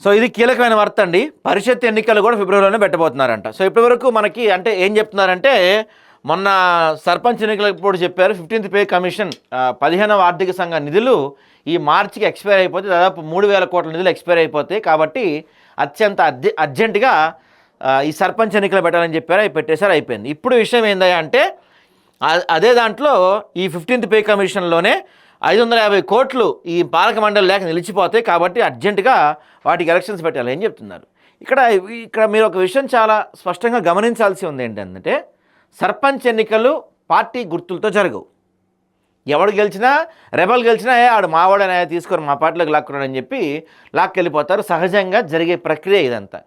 So ఇది కీలకమైన వార్త అండి. పరిషత్ ఎన్నికలు కూడా ఫిబ్రవరిలోనే పెట్టబోతున్నారంట. సో ఇప్పటివరకు మనకి అంటే ఏం చెప్తున్నారంటే, మొన్న సర్పంచ్ ఎన్నికలప్పుడు చెప్పారు 15th పే కమిషన్ 15వ ఆర్థిక సంఘ నిధులు ఈ మార్చికి ఎక్స్పైర్ అయిపోతే దాదాపు 3,000 కోట్ల నిధులు ఎక్స్పైర్ అయిపోతాయి, కాబట్టి అత్యంత అర్జెంటుగా ఈ సర్పంచ్ ఎన్నికలు పెట్టాలని చెప్పారు. అవి పెట్టేశారు, అయిపోయింది. ఇప్పుడు విషయం ఏందా అంటే అదే దాంట్లో ఈ 15th పే కమిషన్లోనే 550 కోట్లు ఈ పాలక మండలి లేక నిలిచిపోతాయి, కాబట్టి అర్జెంటుగా వాటికి ఎలక్షన్స్ పెట్టాలి అని చెప్తున్నారు. ఇక్కడ మీరు ఒక విషయం చాలా స్పష్టంగా గమనించాల్సి ఉంది. ఏంటంటే సర్పంచ్ ఎన్నికలు పార్టీ గుర్తులతో జరగవు. ఎవడు గెలిచినా, రెబల్ గెలిచినా ఆడు మావాడనే తీసుకొని మా పార్టీలోకి లాక్కున్నాడని చెప్పి లాక్కెళ్ళిపోతారు. సహజంగా జరిగే ప్రక్రియ ఇదంతా.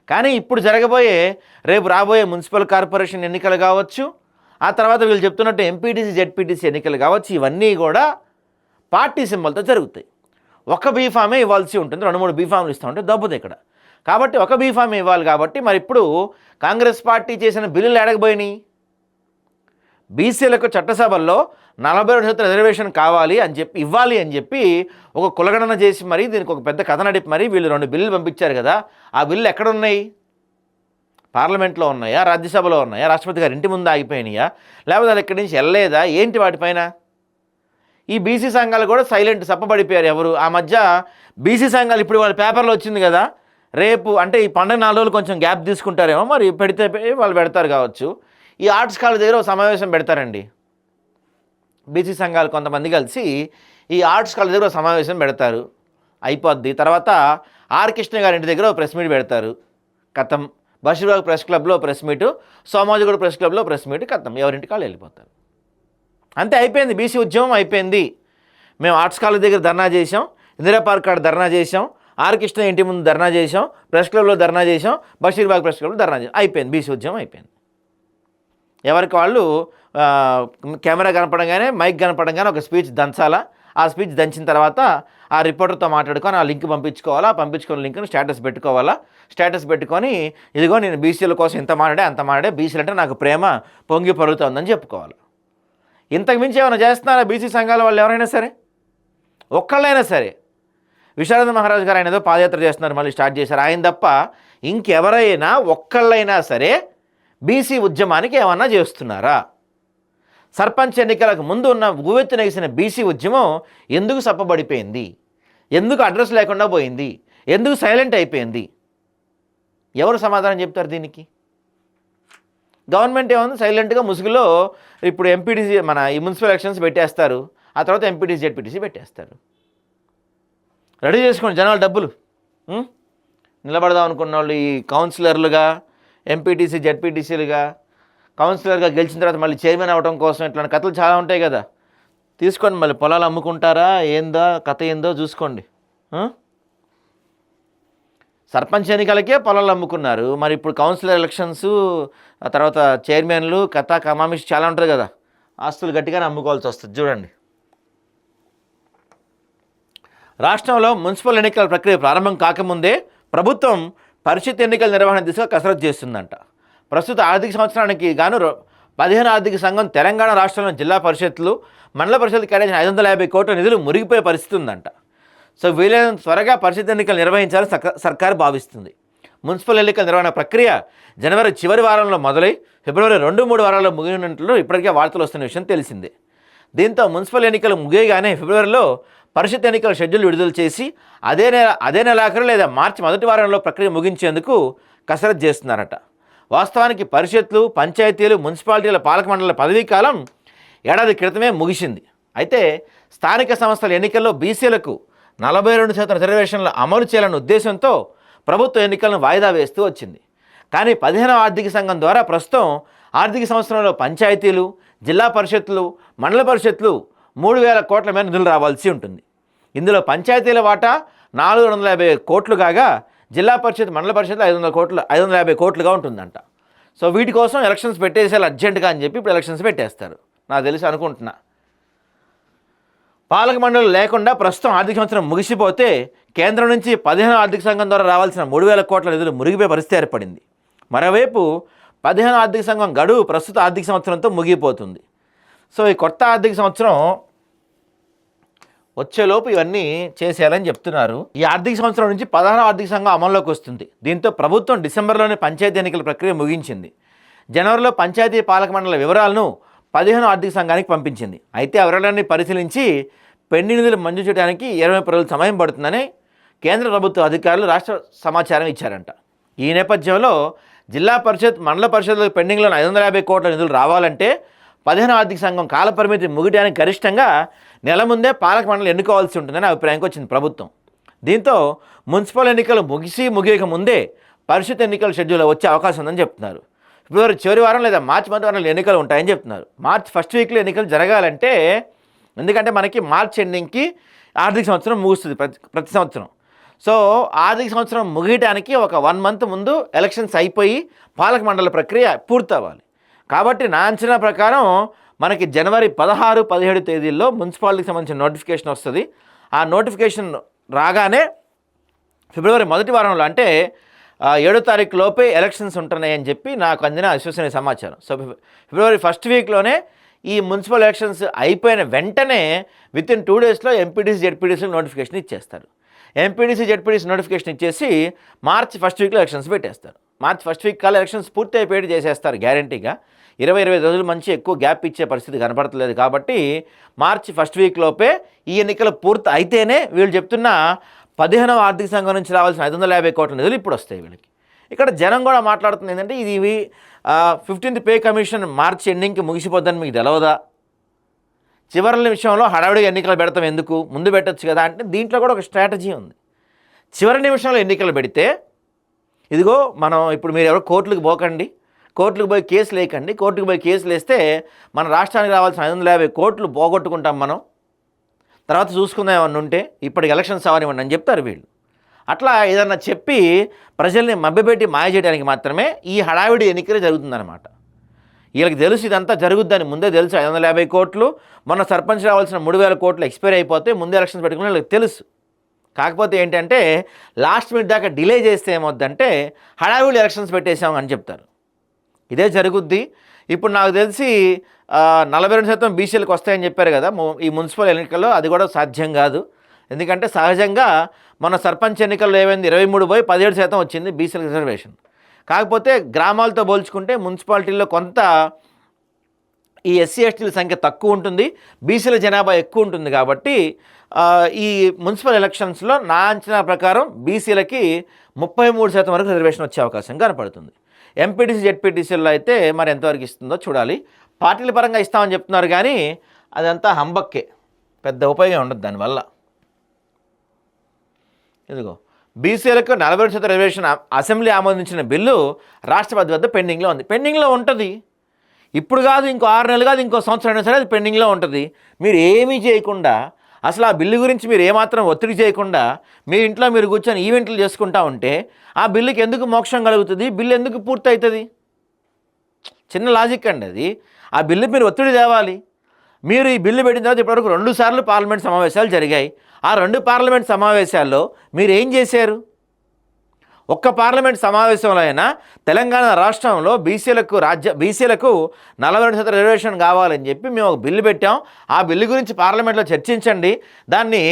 కానీ ఇప్పుడు రేపు రాబోయే మున్సిపల్ కార్పొరేషన్ ఎన్నికలు కావచ్చు, ఆ తర్వాత వీళ్ళు చెప్తున్నట్టు ఎంపీటీసీ జెడ్పీటీసీ ఎన్నికలు కావచ్చు, ఇవన్నీ కూడా పార్టీ సింబల్తో జరుగుతాయి. ఒక బీఫామే ఇవ్వాల్సి ఉంటుంది, 2-3 బీఫామ్లు ఇస్తూ ఉంటే దబ్బుతుంది ఇక్కడ. కాబట్టి ఒక బీఫామ్ ఇవ్వాలి. కాబట్టి మరి ఇప్పుడు కాంగ్రెస్ పార్టీ చేసిన బిల్లులు ఎడగబోయినాయి. బీసీలకు చట్టసభల్లో 42% రిజర్వేషన్ కావాలి అని చెప్పి ఇవ్వాలి అని చెప్పి ఒక కులగణన చేసి మరి దీనికి ఒక పెద్ద కథ నడిపి మరి వీళ్ళు 2 బిల్లులు పంపించారు కదా. ఆ బిల్లు ఎక్కడున్నాయి? పార్లమెంట్లో ఉన్నాయా, రాజ్యసభలో ఉన్నాయా, రాష్ట్రపతి గారి ఇంటి ముందు ఆగిపోయినాయా, లేకపోతే అది ఎక్కడి నుంచి వెళ్ళలేదా, ఏంటి వాటిపైన? ఈ బీసీ సంఘాలు కూడా సైలెంట్ సప్పబడిపోయారు. ఎవరు ఆ మధ్య బీసీ సంఘాలు ఇప్పుడు వాళ్ళ పేపర్లో వచ్చింది కదా, రేపు అంటే ఈ పండుగ 4 రోజులు కొంచెం గ్యాప్ తీసుకుంటారేమో, మరి పెడితే వాళ్ళు పెడతారు కావచ్చు. ఈ ఆర్ట్స్ కాలేజ్ దగ్గర ఒక సమావేశం పెడతారండి. బీసీ సంఘాలు కొంతమంది కలిసి ఈ ఆర్ట్స్ కాలేజ్ దగ్గర ఒక సమావేశం పెడతారు, అయిపోద్ది. తర్వాత ఆర్ కృష్ణ గారి ఇంటి దగ్గర ఒక ప్రెస్ మీట్ పెడతారు, కథం. బషీర్బాగ్ ప్రెస్ క్లబ్లో ప్రెస్ మీటు, సోమాజిగూడ ప్రెస్ క్లబ్లో ప్రెస్ మీటు, కథం. ఎవరింటికి వాళ్ళు వెళ్ళిపోతారు. అంతే, అయిపోయింది. బీసీ ఉద్యమం అయిపోయింది. మేము ఆర్ట్స్ కాలేజ్ దగ్గర ధర్నా చేసాం, ఇందిరా పార్క్ కాడ ధర్నా చేసాం, ఆర్ కృష్ణ ఇంటి ముందు ధర్నా చేసాం, ప్రెస్ క్లబ్లో ధర్నా చేసాం, బషీర్బాగ్ ప్రెస్ క్లబ్లో ధర్నా చేసాం, అయిపోయింది. బీసీ ఉద్యమం అయిపోయింది. ఎవరికి వాళ్ళు కెమెరా కనపడంగానే, మైక్ కనపడంగానే ఒక స్పీచ్ దంచాలా. ఆ స్పీచ్ దంచిన తర్వాత ఆ రిపోర్టర్తో మాట్లాడుకొని ఆ లింక్ పంపించుకోవాలా. పంపించుకున్న లింక్ని స్టేటస్ పెట్టుకోవాలా. స్టేటస్ పెట్టుకొని ఇదిగో నేను బీసీల కోసం ఇంత మాట్లాడే అంత మాట్లాడే, బీసీలు అంటే నాకు ప్రేమ పొంగి పరుగుతుందని చెప్పుకోవాలి. ఇంతకు మించి ఏమైనా చేస్తున్నారా బీసీ సంఘాల వాళ్ళు? ఎవరైనా సరే, ఒక్కళ్ళైనా సరే. విశారద మహారాజ్ గారు ఆయన ఏదో పాదయాత్ర చేస్తున్నారు, మళ్ళీ స్టార్ట్ చేశారు. ఆయన తప్ప ఇంకెవరైనా ఒక్కళ్ళైనా సరే బీసీ ఉద్యమానికి ఏమన్నా చేస్తున్నారా? సర్పంచ్ ఎన్నికలకు ముందు ఉన్న ఉవ్వెత్తునెగిసిన బీసీ ఉద్యమం ఎందుకు సప్పబడిపోయింది? ఎందుకు అడ్రస్ లేకుండా పోయింది? ఎందుకు సైలెంట్ అయిపోయింది? ఎవరు సమాధానం చెప్తారు దీనికి? గవర్నమెంట్ ఏముంది, సైలెంట్గా ముసుగులో ఇప్పుడు ఎంపీటీసీ మన ఈ మున్సిపల్ ఎలక్షన్స్ పెట్టేస్తారు, ఆ తర్వాత ఎంపీటీసీ జెడ్పీటీసీ పెట్టేస్తారు. రెడీ చేసుకోండి జనాలు డబ్బులు. నిలబడదాం అనుకున్న వాళ్ళు ఈ కౌన్సిలర్లుగా, ఎంపీటీసీ జెడ్పీటీసీలుగా, కౌన్సిలర్గా గెలిచిన తర్వాత మళ్ళీ చైర్మన్ అవ్వడం కోసం ఇట్లాంటి కథలు చాలా ఉంటాయి కదా. తీసుకోండి, మళ్ళీ పొలాలు అమ్ముకుంటారా ఏందో కథ ఏందో చూసుకోండి. సర్పంచ్ ఎన్నికలకే పొలాలు అమ్ముకున్నారు, మరి ఇప్పుడు కౌన్సిలర్ ఎలక్షన్స్, ఆ తర్వాత చైర్మన్లు, కథ కమామిషి చాలా ఉంటుంది కదా. ఆస్తులు గట్టిగానే అమ్ముకోవాల్సి వస్తుంది. చూడండి, రాష్ట్రంలో మున్సిపల్ ఎన్నికల ప్రక్రియ ప్రారంభం కాకముందే ప్రభుత్వం పరిషత్ ఎన్నికల నిర్వహణ దిశగా కసరత్తు చేస్తుందంట. ప్రస్తుత ఆర్థిక సంవత్సరానికి గాను 15 ఆర్థిక సంఘం తెలంగాణ రాష్ట్రంలో జిల్లా పరిషత్లు, మండల పరిషత్లు కేటాయించిన 550 కోట్ల నిధులు మురిగిపోయే పరిస్థితి ఉందంట. సో వీలైనంత త్వరగా పరిషత్ ఎన్నికలు నిర్వహించాలని సర్కారు భావిస్తుంది. మున్సిపల్ ఎన్నికల నిర్వహణ ప్రక్రియ జనవరి చివరి వారంలో మొదలై ఫిబ్రవరి 2-3 వారాల్లో ముగినట్లు ఇప్పటికే వార్తలు వస్తున్న విషయం తెలిసిందే. దీంతో మున్సిపల్ ఎన్నికలు ముగియగానే ఫిబ్రవరిలో పరిషత్ ఎన్నికల షెడ్యూల్ విడుదల చేసి అదే నెలాఖరు లేదా మార్చి మొదటి వారంలో ప్రక్రియ ముగించేందుకు కసరత్తు చేస్తున్నారట. వాస్తవానికి పరిషత్లు, పంచాయతీలు, మున్సిపాలిటీల పాలక మండలి పదవీకాలం ఏడాది క్రితమే ముగిసింది. అయితే స్థానిక సంస్థల ఎన్నికల్లో బీసీలకు 42% రిజర్వేషన్లు అమలు చేయాలన్న ఉద్దేశంతో ప్రభుత్వ ఎన్నికలను వాయిదా వేస్తూ వచ్చింది. కానీ 15వ ఆర్థిక సంఘం ద్వారా ప్రస్తుతం ఆర్థిక సంవత్సరంలో పంచాయతీలు, జిల్లా పరిషత్లు, మండల పరిషత్లు 3,000 కోట్ల మేర నిధులు రావాల్సి ఉంటుంది. ఇందులో పంచాయతీల వాటా 450 కోట్లు కాగా జిల్లా పరిషత్, మండల పరిషత్లు 550 కోట్లుగా ఉంటుందంట. సో వీటి కోసం ఎలక్షన్స్ పెట్టేసేయాలి అర్జెంటుగా అని చెప్పి ఇప్పుడు ఎలక్షన్స్ పెట్టేస్తారు, నాకు తెలిసి అనుకుంటున్నా. పాలక మండలి లేకుండా ప్రస్తుతం ఆర్థిక సంవత్సరం ముగిసిపోతే కేంద్రం నుంచి 15వ ఆర్థిక సంఘం ద్వారా రావాల్సిన 3,000 కోట్ల నిధులు మురిగిపోయే పరిస్థితి ఏర్పడింది. మరోవైపు 15వ ఆర్థిక సంఘం గడువు ప్రస్తుత ఆర్థిక సంవత్సరంతో ముగిపోతుంది. సో ఈ కొత్త ఆర్థిక సంవత్సరం వచ్చేలోపు ఇవన్నీ చేసేయాలని చెప్తున్నారు. ఈ ఆర్థిక సంవత్సరం నుంచి 16వ ఆర్థిక సంఘం అమల్లోకి వస్తుంది. దీంతో ప్రభుత్వం డిసెంబర్లోనే పంచాయతీ ఎన్నికల ప్రక్రియ ముగించింది. జనవరిలో పంచాయతీ పాలక మండల వివరాలను 15వ ఆర్థిక సంఘానికి పంపించింది. అయితే ఆ వివరాలన్నీ పరిశీలించి పెండింగ్ నిధులు మంజూరు చేయడానికి 20 రోజుల సమయం పడుతుందని కేంద్ర ప్రభుత్వ అధికారులు రాష్ట్ర సమాచారం ఇచ్చారంట. ఈ నేపథ్యంలో జిల్లా పరిషత్, మండల పరిషత్లకు పెండింగ్లో 550 కోట్ల నిధులు రావాలంటే 15వ ఆర్థిక సంఘం కాలపరిమితి ముగియడానికి గరిష్టంగా నెల ముందే పాలక మండలి ఎన్నుకోవాల్సి ఉంటుందని అభిప్రాయంకి వచ్చింది ప్రభుత్వం. దీంతో మున్సిపల్ ఎన్నికలు ముగియక ముందే పరిషత్ ఎన్నికల షెడ్యూల్ వచ్చే అవకాశం ఉందని చెప్తున్నారు. ఫిబ్రవరి చివరి వారం లేదా మార్చి మొదటి వారంలో ఎన్నికలు ఉంటాయని చెప్తున్నారు. మార్చి ఫస్ట్ వీక్లో ఎన్నికలు జరగాలంటే, ఎందుకంటే మనకి మార్చ్ ఎండింగ్కి ఆర్థిక సంవత్సరం ముగుస్తుంది ప్రతి సంవత్సరం. సో ఆర్థిక సంవత్సరం ముగియడానికి ఒక 1 మంత్ ముందు ఎలక్షన్స్ అయిపోయి పాలక మండలి ప్రక్రియ పూర్తవ్వాలి. కాబట్టి నా అంచనా ప్రకారం మనకి జనవరి 16, 17 తేదీల్లో మున్సిపాలిటీకి సంబంధించిన నోటిఫికేషన్ వస్తుంది. ఆ నోటిఫికేషన్ రాగానే ఫిబ్రవరి మొదటి వారంలో, అంటే 7వ తారీఖు లోపే ఎలక్షన్స్ ఉంటున్నాయని చెప్పి నాకు అందిన విశ్వసనీయ సమాచారం. సో ఫిబ్రవరి ఫస్ట్ వీక్లోనే ఈ మున్సిపల్ ఎలక్షన్స్ అయిపోయిన వెంటనే వితిన్ 2 డేస్లో ఎంపీటీసీ, జెడ్పీటీసీకి నోటిఫికేషన్ ఇచ్చేస్తారు. ఎంపీటీసీ, జెడ్పీటీసీ నోటిఫికేషన్ ఇచ్చేసి మార్చి ఫస్ట్ వీక్లో ఎలక్షన్స్ పెట్టేస్తారు. మార్చి ఫస్ట్ వీక్ కాల ఎలక్షన్స్ పూర్తి అయిపోయి చేసేస్తారు గ్యారంటీగా. 20-25 రోజులు మంచి ఎక్కువ గ్యాప్ ఇచ్చే పరిస్థితి కనపడతలేదు. కాబట్టి మార్చి ఫస్ట్ వీక్ లోపే ఈ ఎన్నికలు పూర్తి అయితేనే వీళ్ళు చెప్తున్న 15వ ఆర్థిక సంఘం నుంచి రావాల్సిన 550 కోట్ల నిధులు ఇప్పుడు వస్తాయి వీళ్ళకి. ఇక్కడ జనం కూడా మాట్లాడుతుంది ఏంటంటే, ఇది 15th పే కమిషన్ మార్చి ఎండింగ్కి ముగిసిపోద్దని మీకు తెలవదా? చివరి నిమిషంలో హడావిడిగా ఎన్నికలు పెడతాం ఎందుకు, ముందు పెట్టచ్చు కదా అంటే, దీంట్లో కూడా ఒక స్ట్రాటజీ ఉంది. చివరి నిమిషంలో ఎన్నికలు పెడితే, ఇదిగో మనం ఇప్పుడు మీరు ఎవరో కోర్టులకు పోకండి, కోర్టులకు పోయి కేసులు వేయకండి, కోర్టుకు పోయి కేసులు వేస్తే మన రాష్ట్రానికి రావాల్సిన 550 కోట్లు పోగొట్టుకుంటాం మనం, తర్వాత చూసుకుందాం ఏమన్నా ఉంటే, ఇప్పటికి ఎలక్షన్స్ అవనివ్వండి అని చెప్తారు వీళ్ళు. అట్లా ఏదన్నా చెప్పి ప్రజల్ని మభ్యపెట్టి మాయ చేయడానికి మాత్రమే ఈ హడావిడి ఎన్నికలే జరుగుతుందన్నమాట. వీళ్ళకి తెలుసు ఇదంతా జరుగుద్దని ముందే తెలుసు. 550 కోట్లు, మొన్న సర్పంచ్ రావాల్సిన 3000 కోట్లు ఎక్స్పైర్ అయిపోతే ముందే ఎలక్షన్స్ పెట్టుకుని వీళ్ళకి తెలుసు. కాకపోతే ఏంటంటే లాస్ట్ మినిట్ దాకా డిలే చేస్తే ఏమవుద్దంటే హడావిడి ఎలక్షన్స్ పెట్టేసాం అని చెప్తారు. ఇదే జరుగుద్ది. ఇప్పుడు నాకు తెలిసి 42% బీసీలకు వస్తాయని చెప్పారు కదా ఈ మున్సిపల్ ఎన్నికల్లో. అది కూడా సాధ్యం కాదు. ఎందుకంటే సహజంగా మన సర్పంచ్ ఎన్నికల్లో ఏమైంది, 23 పోయి 17% వచ్చింది బీసీల రిజర్వేషన్. కాకపోతే గ్రామాలతో పోల్చుకుంటే మున్సిపాలిటీల్లో కొంత ఈ ఎస్సీ ఎస్టీల సంఖ్య తక్కువ ఉంటుంది, బీసీల జనాభా ఎక్కువ ఉంటుంది. కాబట్టి ఈ మున్సిపల్ ఎలక్షన్స్లో నా అంచనా ప్రకారం బీసీలకి 33% వరకు రిజర్వేషన్ వచ్చే అవకాశం కనపడుతుంది. ఎంపీటీసీ, జెడ్పీటీసీల్లో అయితే మరి ఎంతవరకు ఇస్తుందో చూడాలి. పార్టీల పరంగా ఇస్తామని చెప్తున్నారు కానీ అదంతా హంబక్కే, పెద్ద ఉపయోగం ఉండదు దానివల్ల. ఇదిగో బీసీలకు 40% రిజర్వేషన్ అసెంబ్లీ ఆమోదించిన బిల్లు రాష్ట్రపతి వద్ద పెండింగ్లో ఉంది. పెండింగ్లో ఉంటుంది, ఇప్పుడు కాదు, ఇంకో 6 నెలలు కాదు, ఇంకో సంవత్సరం అయినా సరే అది పెండింగ్లో ఉంటుంది. మీరు ఏమీ చేయకుండా, అసలు ఆ బిల్లు గురించి మీరు ఏమాత్రం ఒత్తిడి చేయకుండా మీ ఇంట్లో మీరు కూర్చొని ఈవెంట్లు చేసుకుంటా ఉంటే ఆ బిల్లుకి ఎందుకు మోక్షం కలుగుతుంది? బిల్లు ఎందుకు పూర్తి అవుతుంది? చిన్న లాజిక్ అండి అది. ఆ బిల్లు మీరు ఒత్తిడి తేవాలి. మీరు ఈ బిల్లు పెట్టిన తర్వాత ఇప్పటివరకు 2 సార్లు పార్లమెంట్ సమావేశాలు జరిగాయి. ఆ 2 పార్లమెంట్ సమావేశాల్లో మీరు ఏం చేశారు? ఒక్క పార్లమెంట్ సమావేశంలో అయినా తెలంగాణ రాష్ట్రంలో బీసీలకు 42% రిజర్వేషన్ కావాలని చెప్పి మేము ఒక బిల్లు పెట్టాం, ఆ బిల్లు గురించి పార్లమెంట్లో చర్చించండి, దాన్ని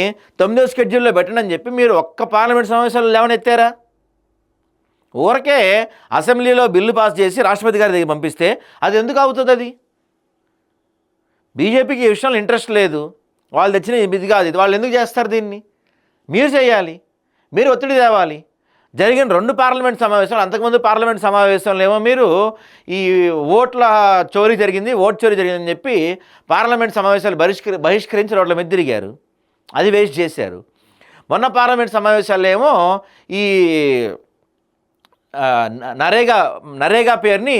9వ షెడ్యూల్లో పెట్టండి అని చెప్పి మీరు ఒక్క పార్లమెంట్ సమావేశాలు లేవనెత్తారా? ఊరకే అసెంబ్లీలో బిల్లు పాస్ చేసి రాష్ట్రపతి గారి దగ్గర పంపిస్తే అది ఎందుకు అవుతుంది? అది బీజేపీకి ఈ విషయంలో ఇంట్రెస్ట్ లేదు, వాళ్ళు తెచ్చిన ఇది కాదు, ఇది వాళ్ళు ఎందుకు చేస్తారు? దీన్ని మీరు చేయాలి, మీరు ఒత్తిడి తేవాలి. జరిగిన 2 పార్లమెంట్ సమావేశాలు, అంతకుముందు పార్లమెంట్ సమావేశంలో ఏమో మీరు ఈ ఓట్ల చోరీ జరిగింది, ఓట్ చోరీ జరిగిందని చెప్పి పార్లమెంట్ సమావేశాలు బహిష్కరించి రోడ్ల మీద తిరిగారు, అది వేస్ట్ చేశారు. మొన్న పార్లమెంట్ సమావేశాల్లో ఏమో ఈ నరేగా పేరుని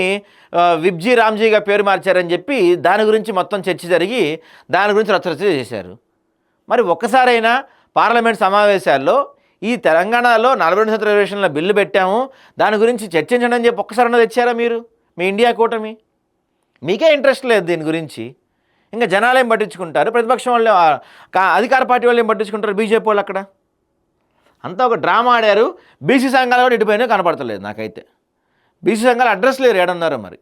విబ్జీ రామ్జీగా పేరు మార్చారని చెప్పి దాని గురించి మొత్తం చర్చ జరిగి దాని గురించి రచ్చరచ్చ చేశారు. మరి ఒక్కసారైనా పార్లమెంట్ సమావేశాల్లో ఈ తెలంగాణలో 42% రిజర్వేషన్ల బిల్లు పెట్టాము, దాని గురించి చర్చించండి అని చెప్పి ఒక్కసారైనా తెచ్చారా మీరు? మీ ఇండియా కూటమి మీకే ఇంట్రెస్ట్ లేదు దీని గురించి. ఇంకా జనాలు ఏం పట్టించుకుంటారు? ప్రతిపక్షం వాళ్ళు, అధికార పార్టీ వాళ్ళు ఏం పట్టించుకుంటారు? బీజేపీ వాళ్ళు అక్కడ అంతా ఒక డ్రామా ఆడారు. బీసీ సంఘాలు కూడా ఇటుపైన కనపడతలేదు నాకైతే. బీసీ సంఘాలు అడ్రస్ లేరు, ఏడన్నారో మరి.